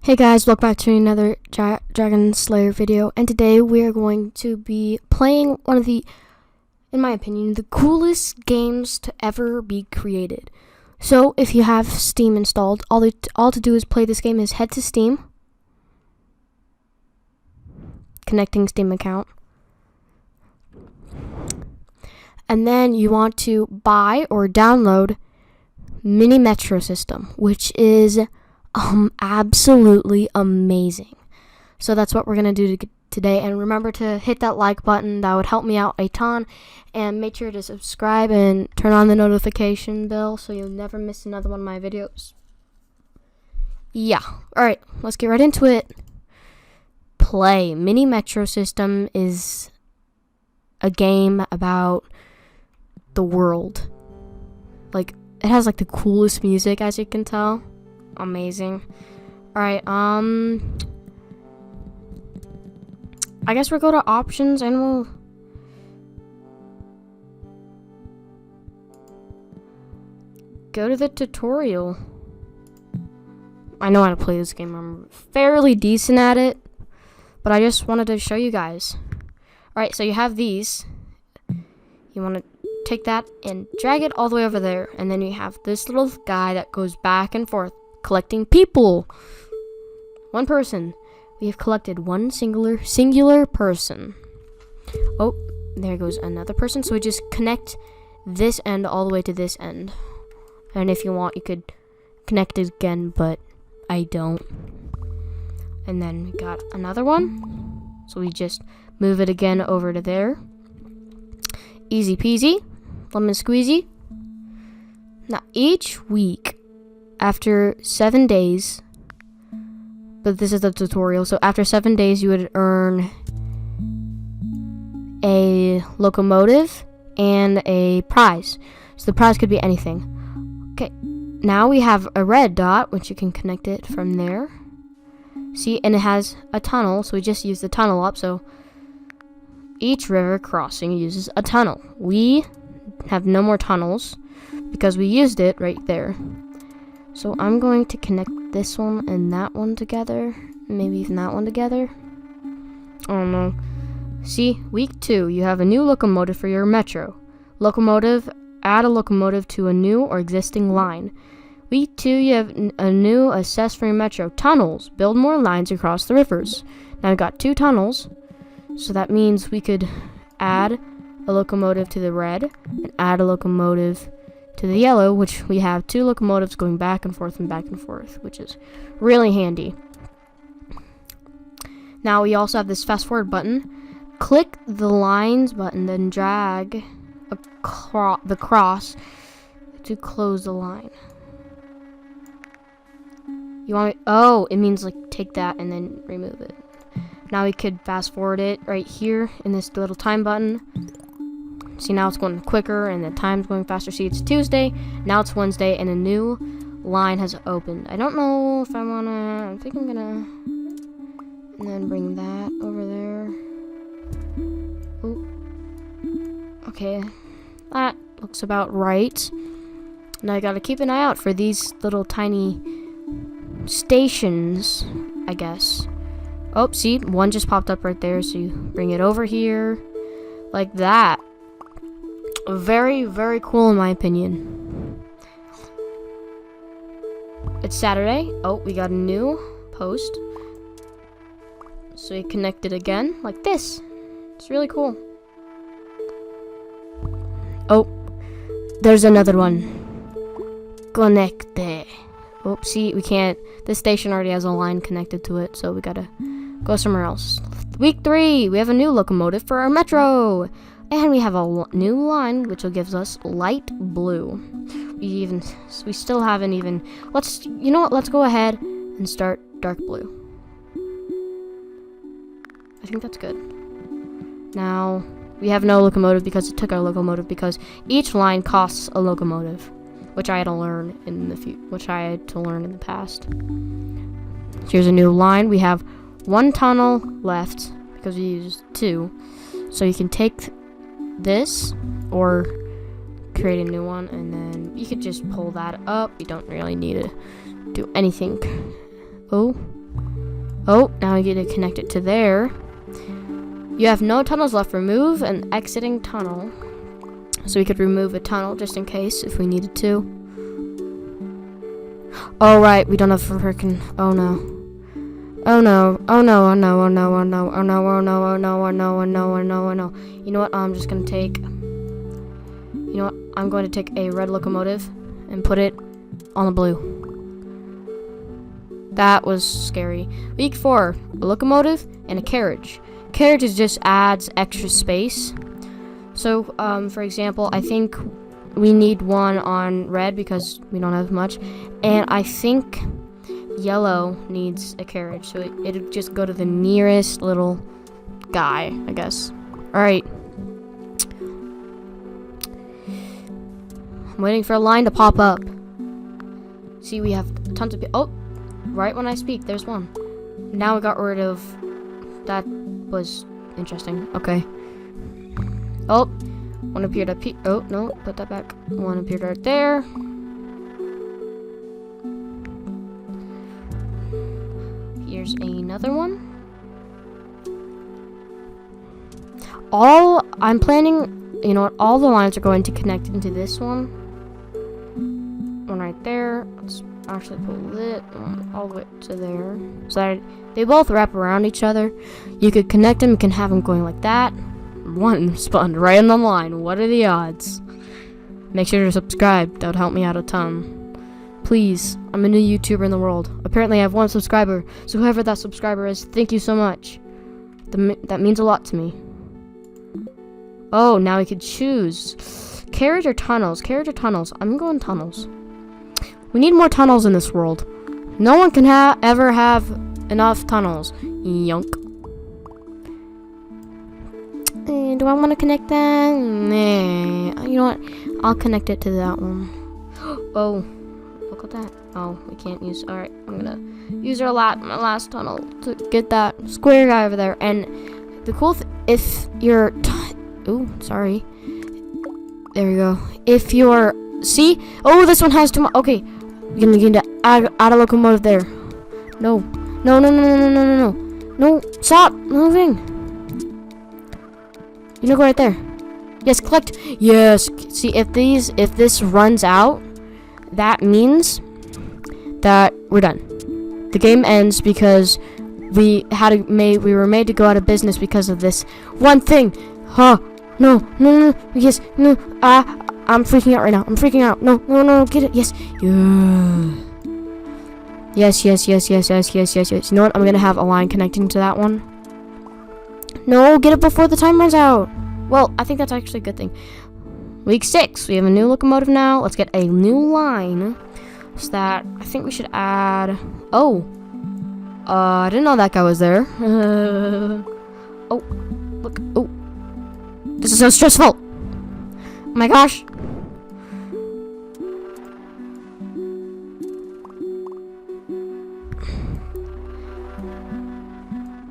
Hey guys, welcome back to another Dragon Slayer video, and today we are going to be playing one of the, in my opinion, the coolest games to ever be created. So if you have Steam installed, all to do is play this game is head to Steam, connecting Steam account, and then you want to buy or download Mini Metro System, which is absolutely amazing. So that's what we're gonna do today, and remember to hit that like button. That would help me out a ton, and make sure to subscribe and turn on the notification bell so you'll never miss another one of my videos. Yeah, alright, let's get right into it. Play. Mini Metro System is a game about the world. Like, it has like the coolest music, as you can tell. Amazing. Alright, I guess we'll go to options and we'll go to the tutorial. I know how to play this game. I'm fairly decent at it, but I just wanted to show you guys. Alright, so you have these. You want to take that and drag it all the way over there, and then you have this little guy that goes back and forth collecting people. One person. We have collected one singular person. Oh, there goes another person. So we just connect this end all the way to this end. And if you want, you could connect it again, but I don't. And then we got another one. So we just move it again over to there. Easy peasy. Lemon squeezy. Now, each week, after 7 days, but this is the tutorial, so after 7 days you would earn a locomotive and a prize. So the prize could be anything. Okay, now we have a red dot, which you can connect it from there. See, and it has a tunnel, so we just use the tunnel up. So each river crossing uses a tunnel. We have no more tunnels because we used it right there. So I'm going to connect this one and that one together. Maybe even that one together. I don't know. See, week 2, you have a new locomotive for your metro. Locomotive, add a locomotive to a new or existing line. Week 2, you have a new assess for your metro. Tunnels, build more lines across the rivers. Now we've got 2 tunnels. So that means we could add a locomotive to the red and add a locomotive to the yellow, which we have 2 locomotives going back and forth, which is really handy. Now we also have this fast forward button. Click the lines button, then drag the cross to close the line. You want me? Oh, it means like take that and then remove it. Now we could fast forward it right here in this little time button. See, now it's going quicker and the time's going faster. See, it's Tuesday, now it's Wednesday, and a new line has opened. I don't know if I think I'm gonna, and then bring that over there. Oh, okay, that looks about right. Now I gotta keep an eye out for these little tiny stations, I guess. Oh, see, one just popped up right there, so you bring it over here, like that. Very, very cool in my opinion. It's Saturday. Oh, we got a new post. So we connect it again, like this. It's really cool. Oh, there's another one. Conecte. Oh, see, we can't. This station already has a line connected to it, so we gotta go somewhere else. Week 3, we have a new locomotive for our metro. And we have a new line, which will give us light blue. We still haven't even. You know what? Let's go ahead and start dark blue. I think that's good. Now we have no locomotive because it took our locomotive, because each line costs a locomotive, which I had to learn in the past. Here's a new line. We have 1 tunnel left because we used 2, so you can take this or create a new one, and then you could just pull that up. You don't really need to do anything. Oh, Oh, now I get to connect it to there. You have no tunnels left. Remove an exiting tunnel. So we could remove a tunnel just in case if we needed to. Oh, right. We don't have freaking... Oh, no. Oh, no. Oh, no. Oh, no. Oh, no. Oh, no. Oh, no. Oh, no. Oh, no. Oh, no. Oh, no. Oh, no. Oh, no. You know what? I'm just going to take... You know what? I'm going to take a red locomotive and put it on the blue. That was scary. Week 4. A locomotive and a carriage. Carriage just adds extra space. So, for example, I think we need one on red because we don't have much. And I think yellow needs a carriage. So it'll just go to the nearest little guy, I guess. Alright. I'm waiting for a line to pop up. See, we have tons of people. Oh, right when I speak, there's one. Now we got rid of... That was interesting. Okay. Oh, one appeared up here. Oh, no, put that back. One appeared right there. Here's another one. I'm planning, you know what, all the lines are going to connect into this one. One right there. Let's actually pull it all the way to there. So that they both wrap around each other. You could connect them, you can have them going like that. One spawned right on the line. What are the odds? Make sure to subscribe. That would help me out a ton. Please, I'm a new YouTuber in the world. Apparently I have 1 subscriber. So whoever that subscriber is, thank you so much. That means a lot to me. Oh, now we could choose. Carriage or tunnels? Carriage or tunnels? I'm going tunnels. We need more tunnels in this world. No one can ever have enough tunnels. Yunk. Do I want to connect that? Nah. You know what? I'll connect it to that one. Oh, look at that. Oh, we can't use... Alright, I'm gonna use my last tunnel to get that square guy over there. And the cool if you're... Ooh, sorry. There we go. If you're... See? Oh, this one has too much... Okay. You're gonna get add a locomotive there. No. No, no, no, no, no, no, no. No, stop moving. You know, go right there. Yes, collect. Yes. See, if this runs out, that means that we're done. The game ends because we were made to go out of business because of this one thing. Huh? No, no, no, yes, no. I'm freaking out right now. I'm freaking out. No, no, no, get it. Yes. Yeah. Yes, yes, yes, yes, yes, yes, yes, yes. You know what? I'm gonna have a line connecting to that one. No, get it before the time runs out. Well, I think that's actually a good thing. Week 6, we have a new locomotive now. Let's get a new line. So that, I think we should add... Oh. I didn't know that guy was there. Oh, look. Oh. This is so stressful. Oh my gosh.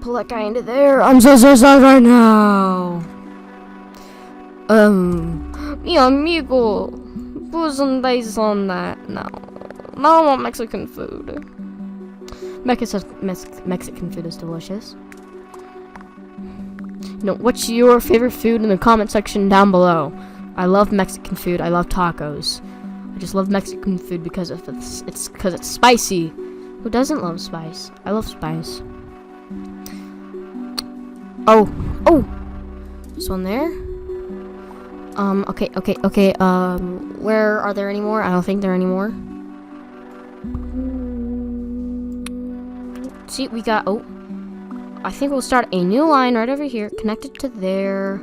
Pull that guy into there. I'm so sad right now. Mi amigo. Put some dice on that. No. No, I want Mexican food. Mexican food is delicious. No, what's your favorite food in the comment section down below? I love Mexican food. I love tacos. I just love Mexican food because of it's spicy. Who doesn't love spice? I love spice. Oh, oh, this one there. Okay. Where are there any more? I don't think there are any more. See, we got. Oh, I think we'll start a new line right over here, connected to there.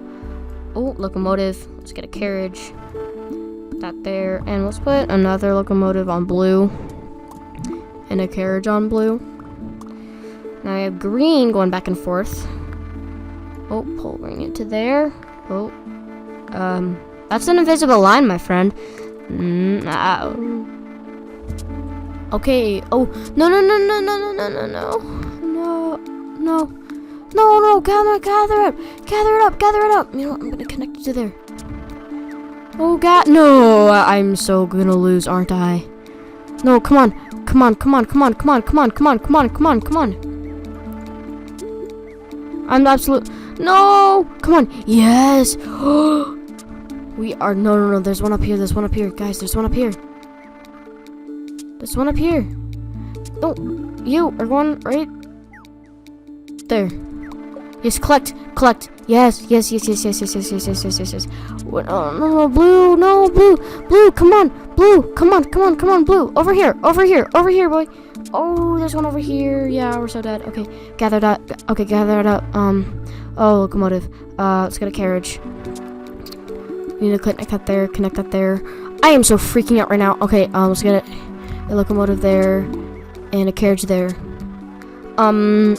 Oh, locomotive. Let's get a carriage. Put that there, and let's put another locomotive on blue, and a carriage on blue. Now we have green going back and forth. Oh, pull green into there. Oh, that's an invisible line, my friend. Okay. Oh, no. Gather it up. You know what? I'm gonna connect it to there. Oh God, no! I'm so gonna lose, aren't I? No, come on. I'm absolute. No! Come on. Yes! We are. No. There's one up here. There's one up here. Guys, there's one up here. There's one up here. No. You are going right there. Yes, collect. Yes. What? Oh, no, blue. No, blue. Come on. Blue. Over here, boy. Oh, there's one over here. Yeah, we're so dead. Okay, gather it up. Oh, locomotive. Let's get a carriage. We need to connect that there. I am so freaking out right now. Okay, let's get a locomotive there and a carriage there. Okay.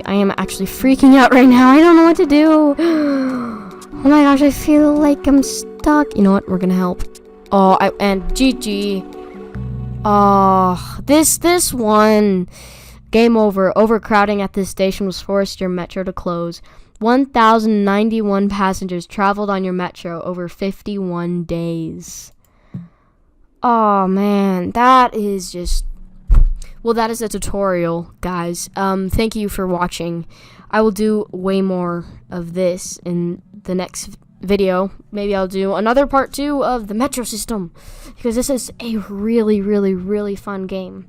I am actually freaking out right now. I don't know what to do. Oh my gosh, I feel like I'm stuck. You know what? We're gonna help. Oh, and GG. Oh, this one. Game over. Overcrowding at this station was forced your metro to close. 1,091 passengers traveled on your metro over 51 days. Oh man, that is just... Well, that is a tutorial, guys. Thank you for watching. I will do way more of this in the next video. Maybe I'll do another part 2 of the metro system, because this is a really fun game.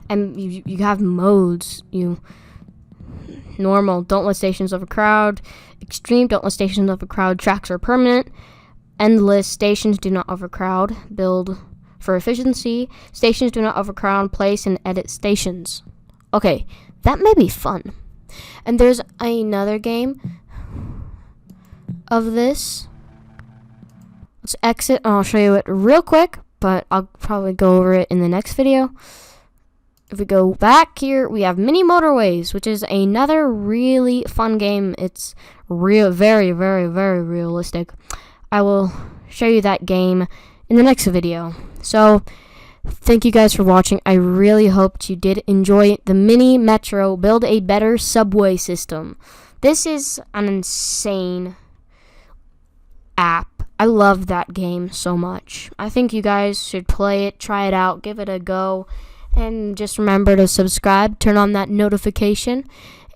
And you have modes. Normal, don't let stations overcrowd. Extreme, don't let stations overcrowd. Tracks are permanent. Endless, stations do not overcrowd. Build for efficiency. Stations do not overcrowd. Place and edit stations. Okay, that may be fun. And there's another game of this. Let's exit, and I'll show you it real quick, but I'll probably go over it in the next video. If we go back here, we have Mini Motorways, which is another really fun game. It's very realistic. I will show you that game in the next video. So, thank you guys for watching. I really hoped you did enjoy the Mini Metro Build a Better Subway System. This is an insane app. I love that game so much. I think you guys should play it, try it out, give it a go. And just remember to subscribe, turn on that notification,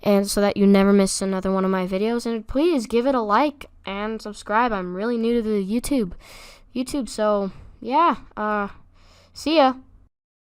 and so that you never miss another one of my videos. And please give it a like and subscribe. I'm really new to the YouTube. So yeah, see ya.